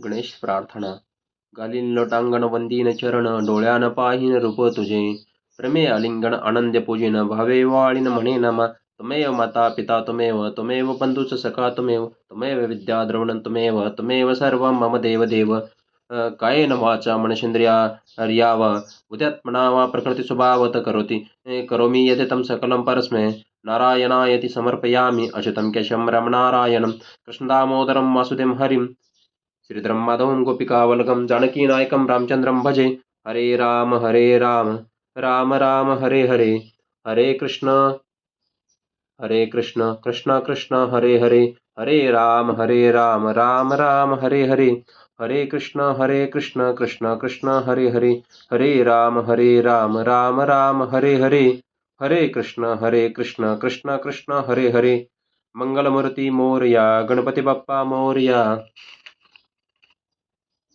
गणेश प्रार्थना. गालीन लोटांगण वंदीन चरण, डोळ्यान पाहीन रूप तुझे. प्रेमे आलिंगन आनंद पूजिन, भावे वाळीन म्हणे नमा. त्वमेव माता पिता त्वमेव, त्वमेव बंधुच सखा त्वमेव, त्वमेव विद्या द्रवणं त्वमेव, त्वमेव सर्वं मम देव देव. कायेन वाचा मनसेन्द्रियार्याव उद्यत्मना वा प्रकृती स्वभावत करोमि यदिदं सकलं परस्मै नारायणायति समर्पयामि. अच्युतं केशवं रमनारायणं कृष्णदामोदरं वासुदेवं हरिं श्रीधरं माधवं गोपिकावल्लभं जानकीनायकं रामचन्द्रं भजे. हरे राम राम राम हरे हरे. हरे कृष्ण कृष्ण कृष्ण हरे हरे. हरे राम राम राम हरे हरे. हरे कृष्ण कृष्ण कृष्ण हरे हरे. हरे राम राम हरे हरे. हरे कृष्ण कृष्ण कृष्ण हरे हरे. मंगलमूर्ती मोरया, गणपती बाप्पा मोरया.